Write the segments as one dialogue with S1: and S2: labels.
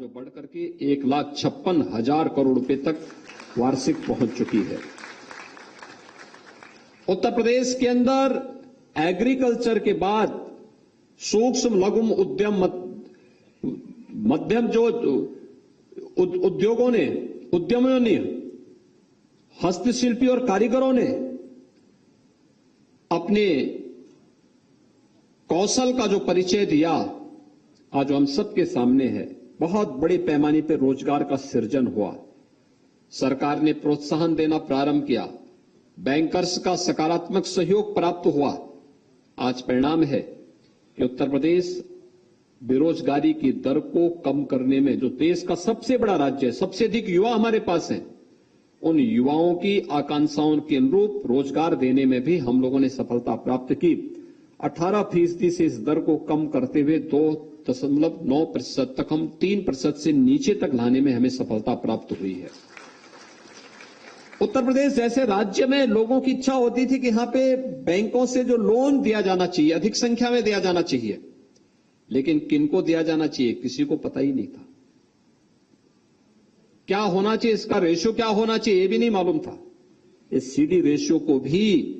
S1: जो बढ़कर के 1,56,000 करोड़ रुपए तक वार्षिक पहुंच चुकी है। उत्तर प्रदेश के अंदर एग्रीकल्चर के बाद सूक्ष्म लघु उद्यम मध्यम जो उद्यमियों ने हस्तशिल्पी और कारीगरों ने अपने कौशल का जो परिचय दिया आज हम सबके सामने है। बहुत बड़े पैमाने पर रोजगार का सृजन हुआ। सरकार ने प्रोत्साहन देना प्रारंभ किया। बैंकर्स का सकारात्मक सहयोग प्राप्त हुआ। आज परिणाम है कि उत्तर प्रदेश बेरोजगारी की दर को कम करने में, जो देश का सबसे बड़ा राज्य है, सबसे अधिक युवा हमारे पास हैं, उन युवाओं की आकांक्षाओं के अनुरूप रोजगार देने में भी हम लोगों ने सफलता प्राप्त की। 18% से इस दर को कम करते हुए 2.9% तक हम 3% से नीचे तक लाने में हमें सफलता प्राप्त हुई है। उत्तर प्रदेश जैसे राज्य में लोगों की इच्छा होती थी कि यहां पे बैंकों से जो लोन दिया जाना चाहिए अधिक संख्या में दिया जाना चाहिए, लेकिन किनको दिया जाना चाहिए किसी को पता ही नहीं था। क्या होना चाहिए, इसका रेशियो क्या होना चाहिए, ये भी नहीं मालूम था। इस सीडी रेशियो को भी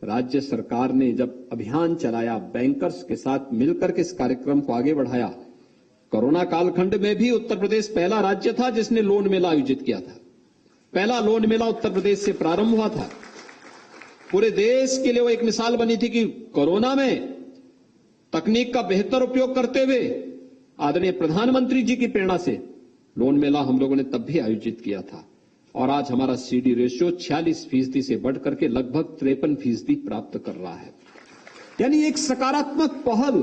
S1: राज्य सरकार ने जब अभियान चलाया, बैंकर्स के साथ मिलकर के इस कार्यक्रम को आगे बढ़ाया। कोरोना कालखंड में भी उत्तर प्रदेश पहला राज्य था जिसने लोन मेला आयोजित किया था। पहला लोन मेला उत्तर प्रदेश से प्रारंभ हुआ था। पूरे देश के लिए वो एक मिसाल बनी थी कि कोरोना में तकनीक का बेहतर उपयोग करते हुए आदरणीय प्रधानमंत्री जी की प्रेरणा से लोन मेला हम लोगों ने तब भी आयोजित किया था। और आज हमारा सीडी रेशियो 46% से बढ़कर के लगभग 53% प्राप्त कर रहा है। यानी एक सकारात्मक पहल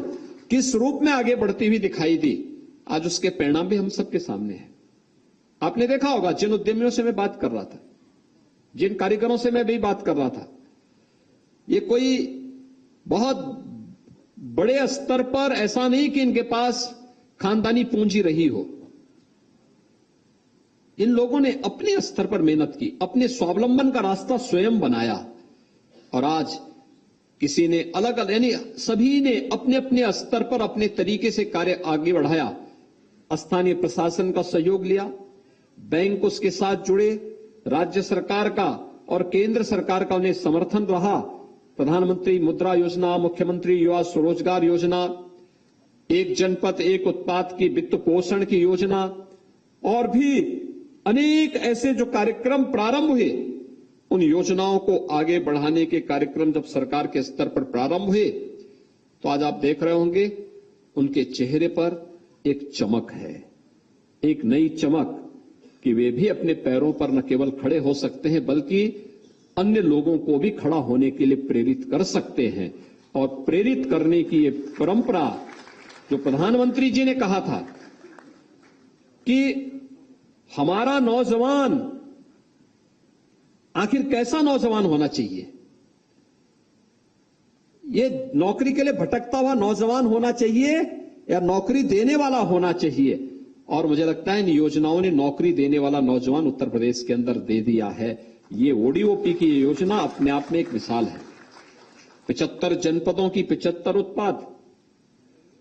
S1: किस रूप में आगे बढ़ती हुई दिखाई दी, आज उसके परिणाम भी हम सबके सामने हैं। आपने देखा होगा, जिन उद्यमियों से मैं बात कर रहा था, जिन कारीगरों से मैं भी बात कर रहा था, ये कोई बहुत बड़े स्तर पर ऐसा नहीं कि इनके पास खानदानी पूंजी रही हो। इन लोगों ने अपने स्तर पर मेहनत की, अपने स्वावलंबन का रास्ता स्वयं बनाया। और आज किसी ने अलग अलग, यानी सभी ने अपने अपने स्तर पर अपने तरीके से कार्य आगे बढ़ाया। स्थानीय प्रशासन का सहयोग लिया, बैंक उसके साथ जुड़े, राज्य सरकार का और केंद्र सरकार का उन्हें समर्थन रहा। प्रधानमंत्री मुद्रा योजना, मुख्यमंत्री युवा स्वरोजगार योजना, एक जनपद एक उत्पाद की वित्त पोषण की योजना और भी अनेक ऐसे जो कार्यक्रम प्रारंभ हुए, उन योजनाओं को आगे बढ़ाने के कार्यक्रम जब सरकार के स्तर पर प्रारंभ हुए तो आज आप देख रहे होंगे उनके चेहरे पर एक चमक है, एक नई चमक कि वे भी अपने पैरों पर न केवल खड़े हो सकते हैं बल्कि अन्य लोगों को भी खड़ा होने के लिए प्रेरित कर सकते हैं। और प्रेरित करने की ये परंपरा जो प्रधानमंत्री जी ने कहा था कि हमारा नौजवान आखिर कैसा नौजवान होना चाहिए, ये नौकरी के लिए भटकता हुआ नौजवान होना चाहिए या नौकरी देने वाला होना चाहिए। और मुझे लगता है इन योजनाओं ने नौकरी देने वाला नौजवान उत्तर प्रदेश के अंदर दे दिया है। ये ओडीओपी की योजना अपने आप में एक मिसाल है। 75 जनपदों की 75 उत्पाद।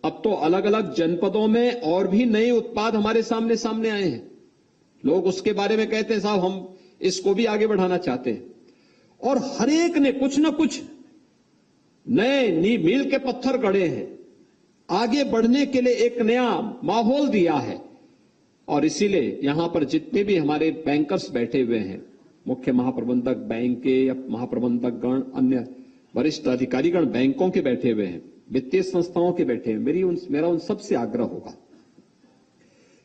S1: अब तो अलग अलग जनपदों में और भी नए उत्पाद हमारे सामने आए हैं। लोग उसके बारे में कहते हैं साहब हम इसको भी आगे बढ़ाना चाहते हैं। और हर एक ने कुछ न कुछ नए मील के पत्थर गढ़े हैं, आगे बढ़ने के लिए एक नया माहौल दिया है। और इसीलिए यहां पर जितने भी हमारे बैंकर्स बैठे हुए हैं, मुख्य महाप्रबंधक बैंक के या महाप्रबंधक गण, अन्य वरिष्ठ अधिकारीगण बैंकों के बैठे हुए हैं, वित्तीय संस्थाओं के बैठे हैं, मेरा उन सबसे आग्रह होगा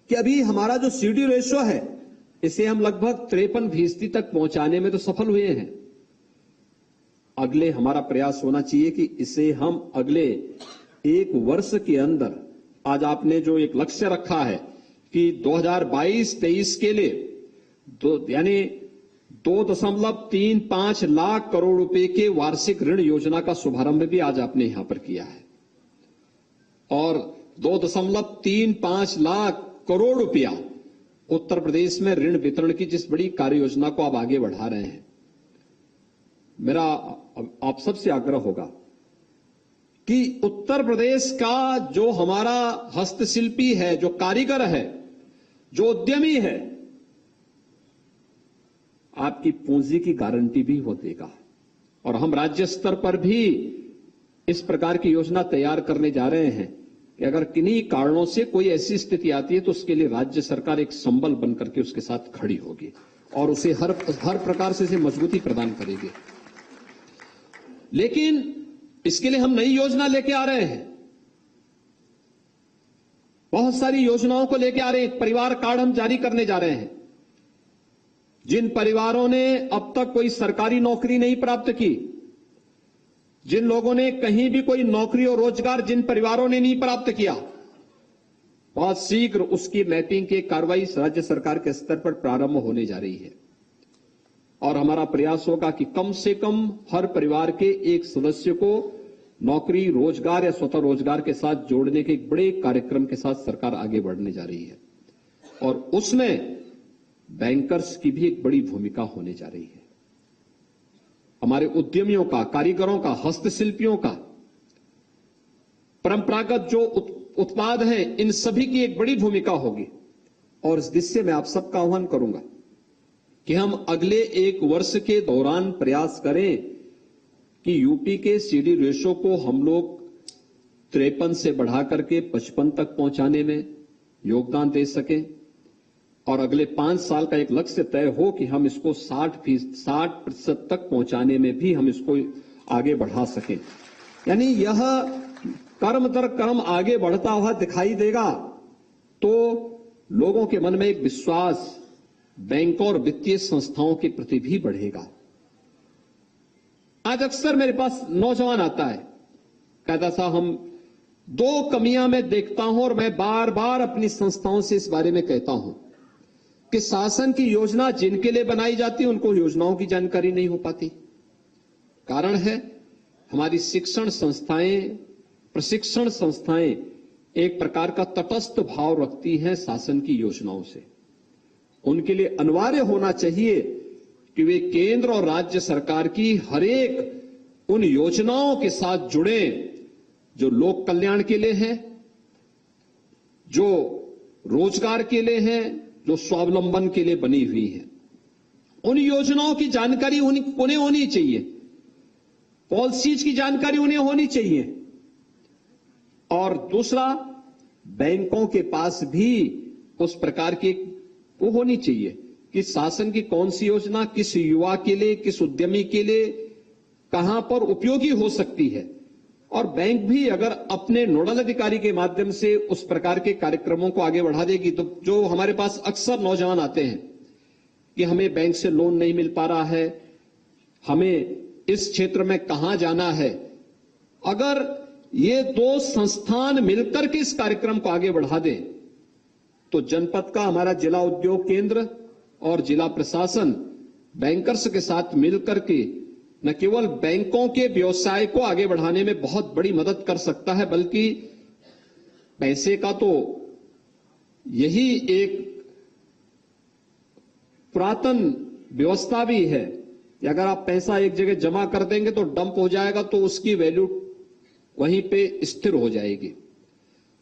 S1: कि अभी हमारा जो सीडी रेशियो है इसे हम लगभग 53% तक पहुंचाने में तो सफल हुए हैं। अगले हमारा प्रयास होना चाहिए कि इसे हम अगले एक वर्ष के अंदर, आज आपने जो एक लक्ष्य रखा है कि 2022-23 के लिए यानी 2.35 लाख करोड़ रुपए के वार्षिक ऋण योजना का शुभारंभ भी आज आपने यहां पर किया है। और 2.35 लाख करोड़ रुपया उत्तर प्रदेश में ऋण वितरण की जिस बड़ी कार्य योजना को आप आगे बढ़ा रहे हैं, मेरा आप सबसे आग्रह होगा कि उत्तर प्रदेश का जो हमारा हस्तशिल्पी है, जो कारीगर है, जो उद्यमी है आपकी पूंजी की गारंटी भी वो देगा। और हम राज्य स्तर पर भी इस प्रकार की योजना तैयार करने जा रहे हैं कि अगर किन्हीं कारणों से कोई ऐसी स्थिति आती है तो उसके लिए राज्य सरकार एक संबल बनकर के उसके साथ खड़ी होगी और उसे हर प्रकार से इसे मजबूती प्रदान करेगी। लेकिन इसके लिए हम नई योजना लेके आ रहे हैं, बहुत सारी योजनाओं को लेके आ रहे हैं। परिवार कार्ड हम जारी करने जा रहे हैं। जिन परिवारों ने अब तक कोई सरकारी नौकरी नहीं प्राप्त की, जिन लोगों ने कहीं भी कोई नौकरी और रोजगार जिन परिवारों ने नहीं प्राप्त किया, बहुत शीघ्र उसकी मैपिंग की कार्रवाई राज्य सरकार के स्तर पर प्रारंभ होने जा रही है। और हमारा प्रयास होगा कि कम से कम हर परिवार के एक सदस्य को नौकरी, रोजगार या स्वतः रोजगार के साथ जोड़ने के एक बड़े कार्यक्रम के साथ सरकार आगे बढ़ने जा रही है। और उसमें बैंकर्स की भी एक बड़ी भूमिका होने जा रही है। हमारे उद्यमियों का, कारीगरों का, हस्तशिल्पियों का, परंपरागत जो उत्पाद हैं, इन सभी की एक बड़ी भूमिका होगी। और इस दिशा में आप सबका आह्वान करूंगा कि हम अगले एक वर्ष के दौरान प्रयास करें कि यूपी के सीडी रेशो को हम लोग 53 से बढ़ा करके 55 तक पहुंचाने में योगदान दे सकें। और अगले 5 साल का एक लक्ष्य तय हो कि हम इसको 60% तक पहुंचाने में भी हम इसको आगे बढ़ा सकें। यानी यह कर्म दर कर्म आगे बढ़ता हुआ दिखाई देगा तो लोगों के मन में एक विश्वास बैंकों और वित्तीय संस्थाओं के प्रति भी बढ़ेगा। आज अक्सर मेरे पास नौजवान आता है, कहता था हम 2 कमियां मैं देखता हूं और मैं बार बार अपनी संस्थाओं से इस बारे में कहता हूं कि शासन की योजना जिनके लिए बनाई जाती है उनको योजनाओं की जानकारी नहीं हो पाती। कारण है हमारी शिक्षण संस्थाएं, प्रशिक्षण संस्थाएं एक प्रकार का तटस्थ भाव रखती हैं शासन की योजनाओं से। उनके लिए अनिवार्य होना चाहिए कि वे केंद्र और राज्य सरकार की हर एक उन योजनाओं के साथ जुड़े जो लोक कल्याण के लिए हैं, जो रोजगार के लिए हैं, जो स्वावलंबन के लिए बनी हुई है। उन योजनाओं की जानकारी उन्हें होनी चाहिए, पॉलिसीज की जानकारी उन्हें होनी चाहिए। और दूसरा, बैंकों के पास भी उस प्रकार की वो होनी चाहिए कि शासन की कौन सी योजना किस युवा के लिए, किस उद्यमी के लिए कहां पर उपयोगी हो सकती है। और बैंक भी अगर अपने नोडल अधिकारी के माध्यम से उस प्रकार के कार्यक्रमों को आगे बढ़ा देगी तो जो हमारे पास अक्सर नौजवान आते हैं कि हमें बैंक से लोन नहीं मिल पा रहा है, हमें इस क्षेत्र में कहां जाना है, अगर ये 2 संस्थान मिलकर के इस कार्यक्रम को आगे बढ़ा दें तो जनपद का हमारा जिला उद्योग केंद्र और जिला प्रशासन बैंकर्स के साथ मिलकर के न केवल बैंकों के व्यवसाय को आगे बढ़ाने में बहुत बड़ी मदद कर सकता है, बल्कि पैसे का तो यही एक पुरातन व्यवस्था भी है कि अगर आप पैसा एक जगह जमा कर देंगे तो डंप हो जाएगा तो उसकी वैल्यू वहीं पे स्थिर हो जाएगी।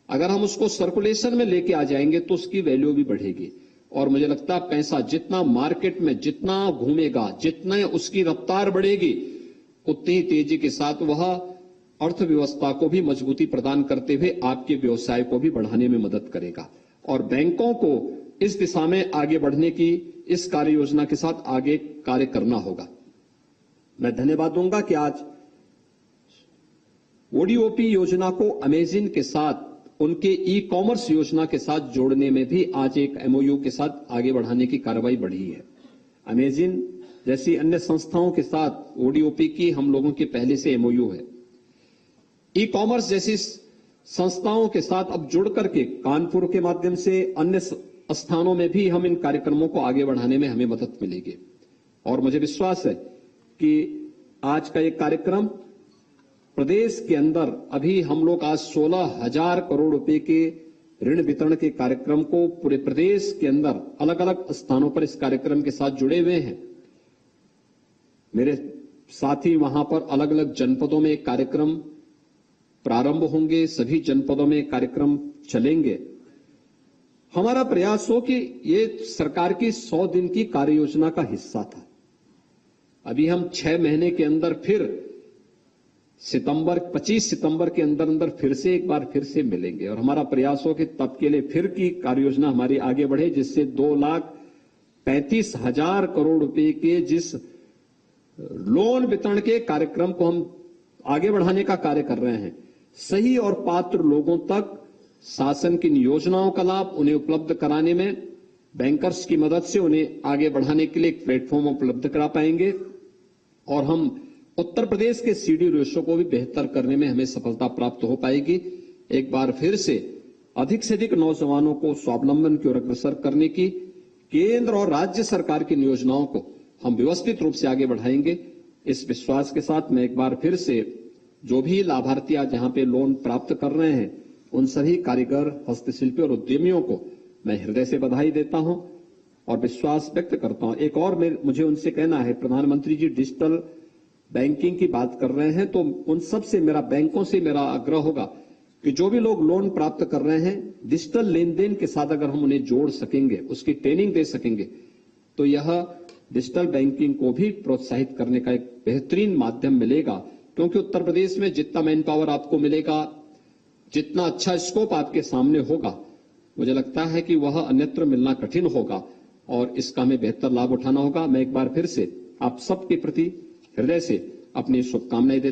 S1: अगर हम उसको सर्कुलेशन में लेके आ जाएंगे तो उसकी वैल्यू भी बढ़ेगी। और मुझे लगता है पैसा जितना मार्केट में जितना घूमेगा, जितना उसकी रफ्तार बढ़ेगी, उतनी तेजी के साथ वह अर्थव्यवस्था को भी मजबूती प्रदान करते हुए आपके व्यवसाय को भी बढ़ाने में मदद करेगा। और बैंकों को इस दिशा में आगे बढ़ने की इस कार्य योजना के साथ आगे कार्य करना होगा। मैं धन्यवाद दूंगा कि आज ओडीओपी योजना को अमेजिन के साथ, उनके ई कॉमर्स योजना के साथ जोड़ने में भी आज एक एमओयू के साथ आगे बढ़ाने की कार्रवाई बढ़ी है। अमेजिन जैसी अन्य संस्थाओं के साथ ओडीओपी की हम लोगों के पहले से एमओयू है। ई कॉमर्स जैसी संस्थाओं के साथ अब जुड़ करके कानपुर के माध्यम से अन्य स्थानों में भी हम इन कार्यक्रमों को आगे बढ़ाने में हमें मदद मिलेगी। और मुझे विश्वास है कि आज का एक कार्यक्रम प्रदेश के अंदर अभी हम लोग आज 16,000 करोड़ रुपए के ऋण वितरण के कार्यक्रम को पूरे प्रदेश के अंदर अलग अलग स्थानों पर इस कार्यक्रम के साथ जुड़े हुए हैं। मेरे साथी वहां पर अलग अलग जनपदों में कार्यक्रम प्रारंभ होंगे, सभी जनपदों में कार्यक्रम चलेंगे। हमारा प्रयास हो कि ये सरकार की 100 दिन की कार्य योजना का हिस्सा था। अभी हम 6 महीने के अंदर फिर 25 सितंबर के अंदर फिर से एक बार फिर से मिलेंगे और हमारा प्रयास हो कि तब के लिए फिर की कार्य योजना हमारी आगे बढ़े, जिससे 2,35,000 करोड़ रुपए के जिस लोन वितरण के कार्यक्रम को हम आगे बढ़ाने का कार्य कर रहे हैं, सही और पात्र लोगों तक शासन की योजनाओं का लाभ उन्हें उपलब्ध कराने में बैंकर्स की मदद से उन्हें आगे बढ़ाने के लिए एक प्लेटफॉर्म उपलब्ध करा पाएंगे और हम उत्तर प्रदेश के सीडी रेशो को भी बेहतर करने में हमें सफलता प्राप्त हो पाएगी। एक बार फिर से अधिक नौजवानों को स्वावलंबन की ओर अग्रसर करने की केंद्र और राज्य सरकार की योजनाओं को हम व्यवस्थित रूप से आगे बढ़ाएंगे। इस विश्वास के साथ मैं एक बार फिर से जो भी लाभार्थी आज जहां पे लोन प्राप्त कर रहे हैं, उन सभी कारीगर, हस्तशिल्पी और उद्यमियों को मैं हृदय से बधाई देता हूं और विश्वास व्यक्त करता हूं। एक और मुझे उनसे कहना है, प्रधानमंत्री जी डिजिटल बैंकिंग की बात कर रहे हैं, तो उन सब से बैंकों से मेरा आग्रह होगा कि जो भी लोग लोन प्राप्त कर रहे हैं, डिजिटल लेन देन के साथ अगर हम उन्हें जोड़ सकेंगे, उसकी ट्रेनिंग दे सकेंगे, तो यह डिजिटल बैंकिंग को भी प्रोत्साहित करने का एक बेहतरीन माध्यम मिलेगा। क्योंकि उत्तर प्रदेश में जितना मैन पावर आपको मिलेगा, जितना अच्छा स्कोप आपके सामने होगा, मुझे लगता है कि वह अन्यत्र मिलना कठिन होगा और इसका हमें बेहतर लाभ उठाना होगा। मैं एक बार फिर से आप सबके प्रति हृदय से अपनी शुभकामनाएं देता हूं।